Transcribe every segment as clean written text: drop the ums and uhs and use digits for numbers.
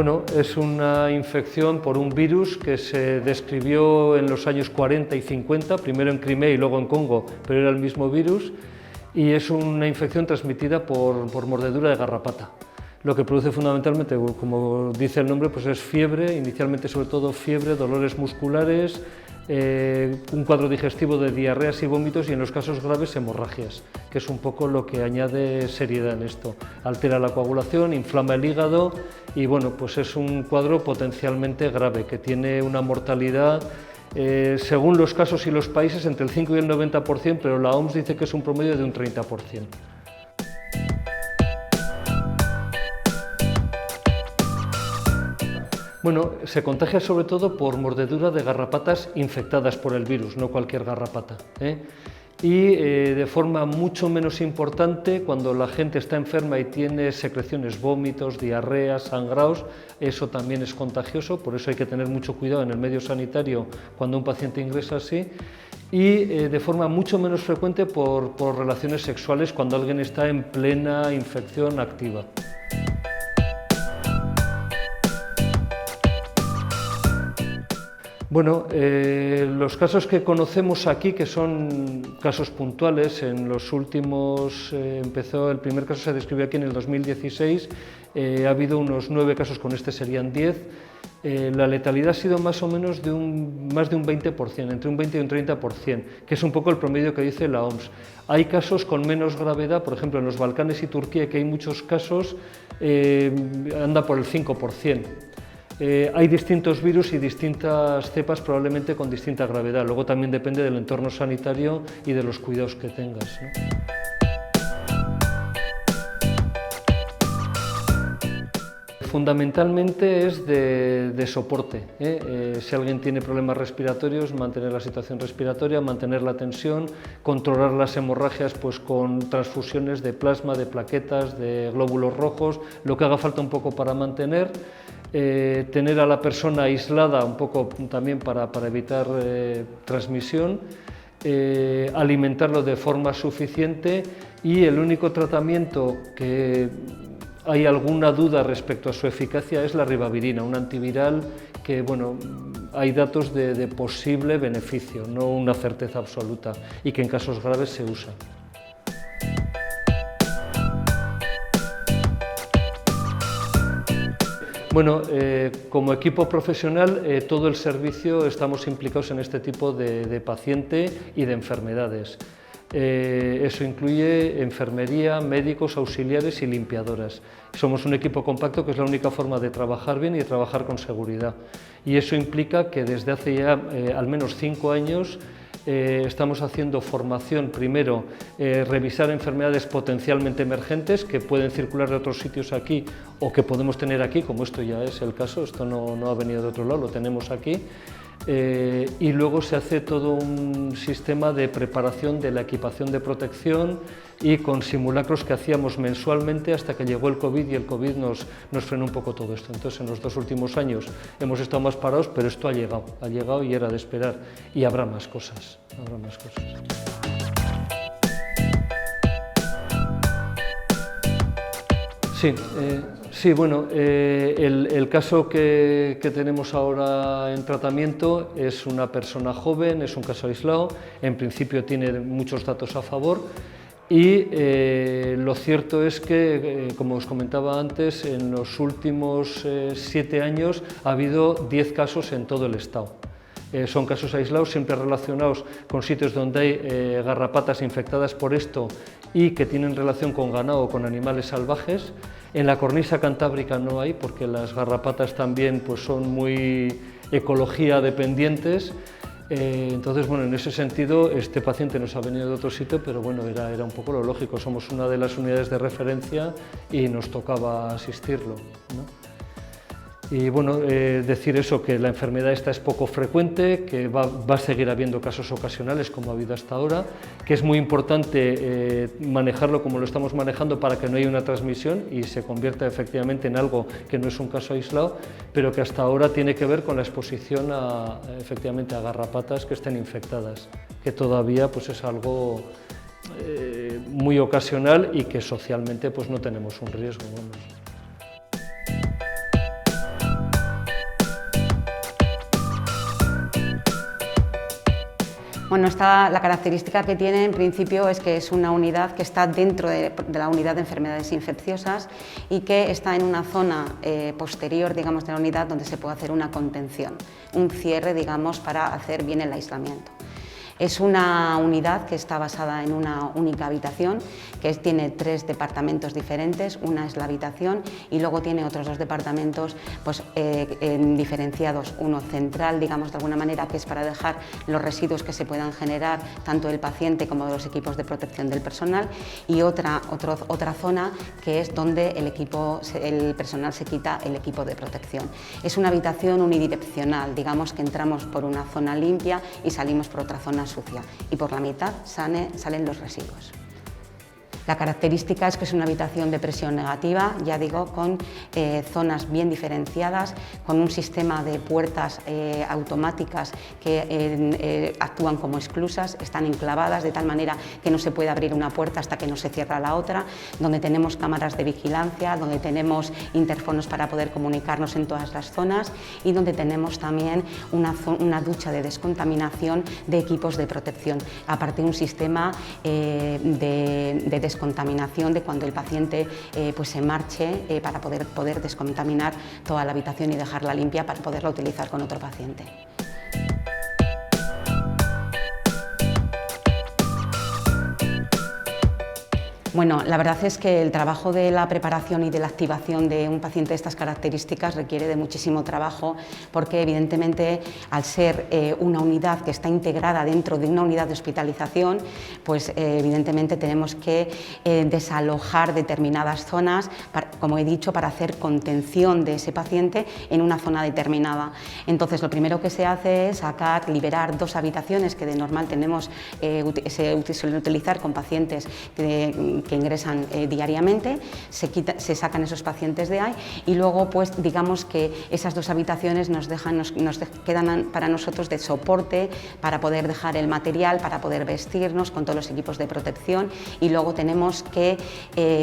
Bueno, es una infección por un virus que se describió en los años 40 y 50, primero en Crimea y luego en Congo, pero era el mismo virus, y es una infección transmitida por mordedura de garrapata. Lo que produce fundamentalmente, como dice el nombre, pues es fiebre, inicialmente sobre todo fiebre, dolores musculares, un cuadro digestivo de diarreas y vómitos y en los casos graves hemorragias, que es un poco lo que añade seriedad en esto. Altera la coagulación, inflama el hígado y bueno, pues es un cuadro potencialmente grave que tiene una mortalidad según los casos y los países entre el 5 y el 90%, pero la OMS dice que es un promedio de un 30%. Bueno, se contagia sobre todo por mordedura de garrapatas infectadas por el virus, no cualquier garrapata, Y de forma mucho menos importante cuando la gente está enferma y tiene secreciones, vómitos, diarreas, sangrados, eso también es contagioso, por eso hay que tener mucho cuidado en el medio sanitario cuando un paciente ingresa así, y de forma mucho menos frecuente por relaciones sexuales cuando alguien está en plena infección activa. Bueno, los casos que conocemos aquí, que son casos puntuales, en los últimos, el primer caso se describió aquí en el 2016, ha habido unos 9 casos, con este serían 10, la letalidad ha sido más o menos más de un 20%, entre un 20 y un 30%, que es un poco el promedio que dice la OMS. Hay casos con menos gravedad, por ejemplo en los Balcanes y Turquía, que hay muchos casos, anda por el 5%. Hay distintos virus y distintas cepas probablemente con distinta gravedad, luego también depende del entorno sanitario y de los cuidados que tengas, ¿no? Fundamentalmente es de soporte, si alguien tiene problemas respiratorios, mantener la situación respiratoria, mantener la tensión, controlar las hemorragias pues con transfusiones de plasma, de plaquetas, de glóbulos rojos, lo que haga falta un poco para mantener. Tener a la persona aislada un poco también para evitar transmisión, alimentarlo de forma suficiente y el único tratamiento que hay alguna duda respecto a su eficacia es la ribavirina, un antiviral que bueno, hay datos de posible beneficio, no una certeza absoluta y que en casos graves se usa. Bueno, como equipo profesional, todo el servicio estamos implicados en este tipo de paciente y de enfermedades. Eso incluye enfermería, médicos, auxiliares y limpiadoras. Somos un equipo compacto que es la única forma de trabajar bien y de trabajar con seguridad. Y eso implica que desde hace ya al menos 5 años estamos haciendo formación, primero, revisar enfermedades potencialmente emergentes que pueden circular de otros sitios aquí o que podemos tener aquí, como esto ya es el caso, esto no ha venido de otro lado, lo tenemos aquí. Y luego se hace todo un sistema de preparación de la equipación de protección y con simulacros que hacíamos mensualmente hasta que llegó el COVID y el COVID nos frenó un poco todo esto. Entonces en los 2 últimos años hemos estado más parados, pero esto ha llegado y era de esperar y habrá más cosas, Sí, bueno, el caso que tenemos ahora en tratamiento es una persona joven, es un caso aislado, en principio tiene muchos datos a favor y lo cierto es que, como os comentaba antes, en los últimos 7 años ha habido 10 casos en todo el estado. Son casos aislados, siempre relacionados con sitios donde hay garrapatas infectadas por esto y que tienen relación con ganado o con animales salvajes. En la cornisa cantábrica no hay, porque las garrapatas también pues, son muy ecología dependientes. Entonces, bueno, en ese sentido, este paciente nos ha venido de otro sitio, pero bueno, era un poco lo lógico. Somos una de las unidades de referencia y nos tocaba asistirlo, ¿no? Y bueno, decir eso, que la enfermedad esta es poco frecuente, que va a seguir habiendo casos ocasionales como ha habido hasta ahora, que es muy importante manejarlo como lo estamos manejando para que no haya una transmisión y se convierta efectivamente en algo que no es un caso aislado, pero que hasta ahora tiene que ver con la exposición efectivamente a garrapatas que estén infectadas, que todavía pues, es algo muy ocasional y que socialmente pues, no tenemos un riesgo. Vamos. Bueno, la característica que tiene en principio es que es una unidad que está dentro de la unidad de enfermedades infecciosas y que está en una zona posterior, digamos, de la unidad donde se puede hacer una contención, un cierre, digamos, para hacer bien el aislamiento. Es una unidad que está basada en una única habitación, que tiene 3 departamentos diferentes, una es la habitación y luego tiene otros 2 departamentos pues, diferenciados, uno central, digamos de alguna manera, que es para dejar los residuos que se puedan generar tanto del paciente como de los equipos de protección del personal, y otra zona que es donde el personal se quita el equipo de protección. Es una habitación unidireccional, digamos que entramos por una zona limpia y salimos por otra zona sucia, y por la mitad salen los residuos. La característica es que es una habitación de presión negativa, ya digo, con zonas bien diferenciadas, con un sistema de puertas automáticas que actúan como esclusas, están enclavadas de tal manera que no se puede abrir una puerta hasta que no se cierra la otra, donde tenemos cámaras de vigilancia, donde tenemos interfonos para poder comunicarnos en todas las zonas y donde tenemos también una ducha de descontaminación de equipos de protección, aparte de un sistema de descontaminación de cuando el paciente pues se marche para poder descontaminar toda la habitación y dejarla limpia para poderla utilizar con otro paciente. Bueno, la verdad es que el trabajo de la preparación y de la activación de un paciente de estas características requiere de muchísimo trabajo, porque evidentemente al ser una unidad que está integrada dentro de una unidad de hospitalización, pues evidentemente tenemos que desalojar determinadas zonas, como he dicho, para hacer contención de ese paciente en una zona determinada. Entonces lo primero que se hace es liberar 2 habitaciones que de normal se suelen utilizar con pacientes que ingresan diariamente, se sacan esos pacientes de ahí y luego pues digamos que esas 2 habitaciones nos quedan para nosotros de soporte para poder dejar el material, para poder vestirnos con todos los equipos de protección, y luego tenemos que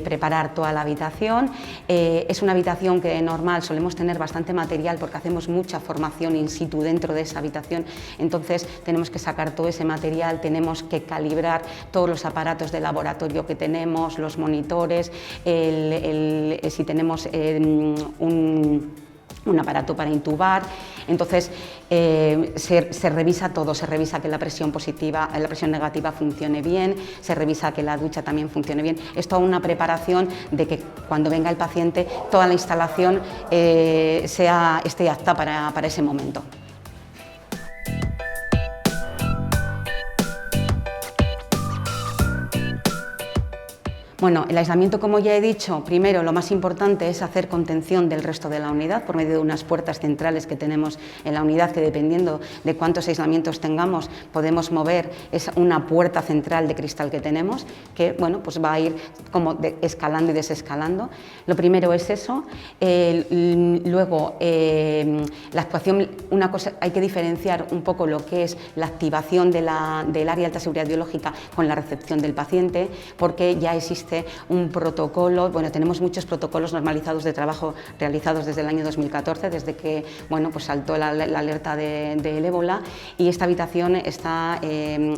preparar toda la habitación. Es una habitación que de normal solemos tener bastante material porque hacemos mucha formación in situ dentro de esa habitación, entonces tenemos que sacar todo ese material, tenemos que calibrar todos los aparatos de laboratorio que tenemos, los monitores, si tenemos un aparato para intubar. Entonces se revisa todo, se revisa que la presión negativa funcione bien, se revisa que la ducha también funcione bien. Es toda una preparación de que cuando venga el paciente toda la instalación esté apta para ese momento. Bueno, el aislamiento, como ya he dicho, primero lo más importante es hacer contención del resto de la unidad por medio de unas puertas centrales que tenemos en la unidad, que dependiendo de cuántos aislamientos tengamos podemos mover una puerta central de cristal que tenemos, que bueno, pues va a ir como escalando y desescalando. Lo primero es eso. Luego la actuación, una cosa, hay que diferenciar un poco lo que es la activación del área de alta seguridad biológica con la recepción del paciente, porque ya existe un protocolo. Bueno, tenemos muchos protocolos normalizados de trabajo realizados desde el año 2014, desde que bueno, pues saltó la alerta del ébola, y esta habitación está,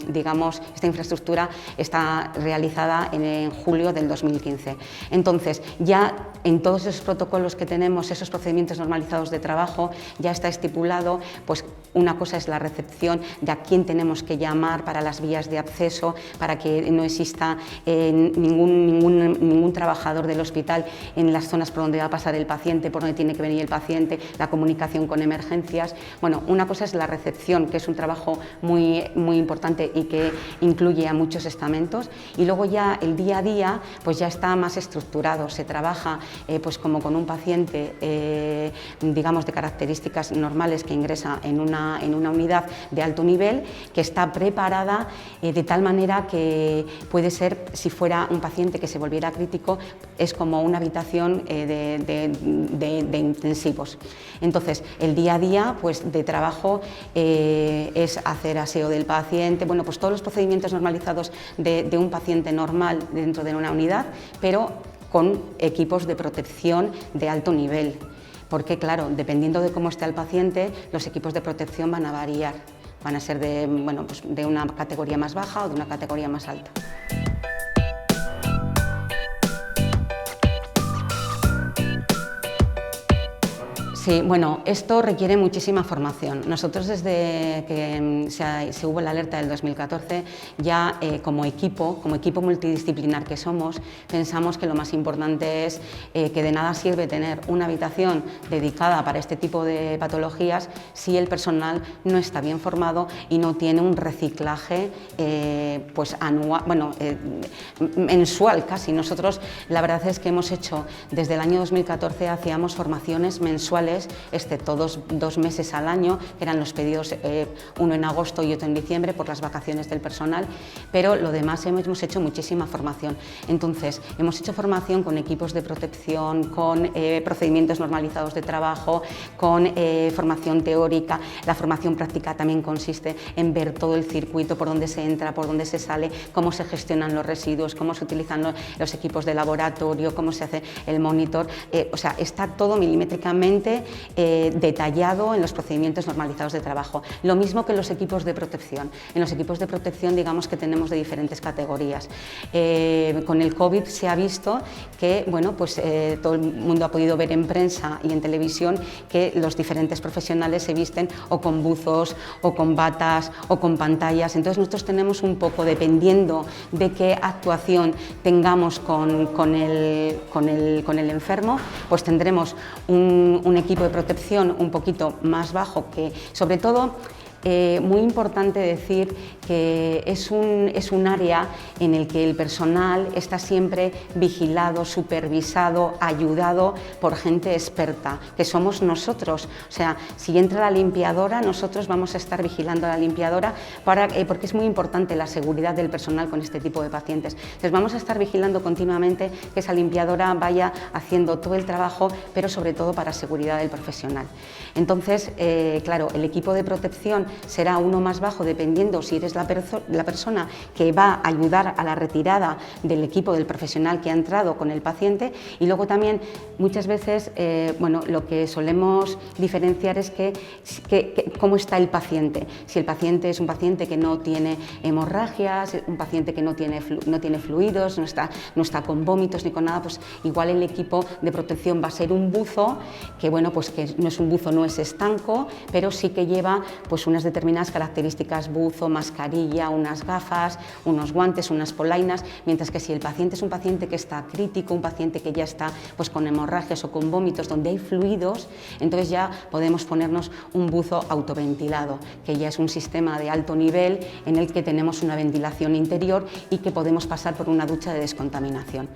digamos, esta infraestructura está realizada en julio del 2015. Entonces, ya en todos esos protocolos que tenemos, esos procedimientos normalizados de trabajo, ya está estipulado, pues una cosa es la recepción de a quién tenemos que llamar para las vías de acceso, para que no exista ningún trabajador del hospital en las zonas por donde va a pasar el paciente, por donde tiene que venir el paciente, la comunicación con emergencias. Bueno, una cosa es la recepción, que es un trabajo muy importante y que incluye a muchos estamentos, y luego ya el día a día pues ya está más estructurado, se trabaja pues como con un paciente digamos de características normales que ingresa en una unidad de alto nivel, que está preparada de tal manera que puede ser, si fuera un paciente que se volviera crítico, es como una habitación de intensivos. Entonces, el día a día pues, de trabajo es hacer aseo del paciente, bueno, pues todos los procedimientos normalizados de un paciente normal dentro de una unidad, pero con equipos de protección de alto nivel. Porque, claro, dependiendo de cómo esté el paciente, los equipos de protección van a variar. van a ser de, bueno, pues de una categoría más baja o de una categoría más alta. Sí, bueno, esto requiere muchísima formación. Nosotros desde que se hubo la alerta del 2014, ya como equipo multidisciplinar que somos, pensamos que lo más importante es que de nada sirve tener una habitación dedicada para este tipo de patologías si el personal no está bien formado y no tiene un reciclaje pues anual, bueno, mensual casi. Nosotros la verdad es que hemos hecho, desde el año 2014 hacíamos formaciones mensuales, excepto dos meses al año, que eran los pedidos, uno en agosto y otro en diciembre, por las vacaciones del personal, pero lo demás hemos hecho muchísima formación. Entonces, hemos hecho formación con equipos de protección, con procedimientos normalizados de trabajo, con formación teórica. La formación práctica también consiste en ver todo el circuito, por dónde se entra, por dónde se sale, cómo se gestionan los residuos, cómo se utilizan los equipos de laboratorio, cómo se hace el monitor. O sea, está todo milimétricamente detallado en los procedimientos normalizados de trabajo. Lo mismo que en los equipos de protección. En los equipos de protección, digamos que tenemos de diferentes categorías. Con el COVID se ha visto que, bueno, pues todo el mundo ha podido ver en prensa y en televisión que los diferentes profesionales se visten o con buzos, o con batas, o con pantallas. Entonces nosotros tenemos un poco, dependiendo de qué actuación tengamos con el enfermo, pues tendremos un equipo de protección un poquito más bajo, que sobre todo muy importante decir que es un área en el que el personal está siempre vigilado, supervisado, ayudado por gente experta, que somos nosotros. O sea, si entra la limpiadora, nosotros vamos a estar vigilando a la limpiadora porque es muy importante la seguridad del personal con este tipo de pacientes. Entonces vamos a estar vigilando continuamente que esa limpiadora vaya haciendo todo el trabajo, pero sobre todo para seguridad del profesional. Entonces, claro, el equipo de protección será uno más bajo dependiendo si eres la persona que va a ayudar a la retirada del equipo del profesional que ha entrado con el paciente, y luego también muchas veces bueno, lo que solemos diferenciar es cómo está el paciente. Si el paciente es un paciente que no tiene hemorragias, un paciente que no tiene fluidos, no está con vómitos ni con nada, pues igual el equipo de protección va a ser un buzo que, bueno, pues que no es un buzo, no es estanco, pero sí que lleva pues unas determinadas características: buzo, mascarilla, unas gafas, unos guantes, unas polainas. Mientras que si el paciente es un paciente que está crítico, un paciente que ya está pues con hemorragias o con vómitos donde hay fluidos, entonces ya podemos ponernos un buzo autoventilado, que ya es un sistema de alto nivel en el que tenemos una ventilación interior y que podemos pasar por una ducha de descontaminación.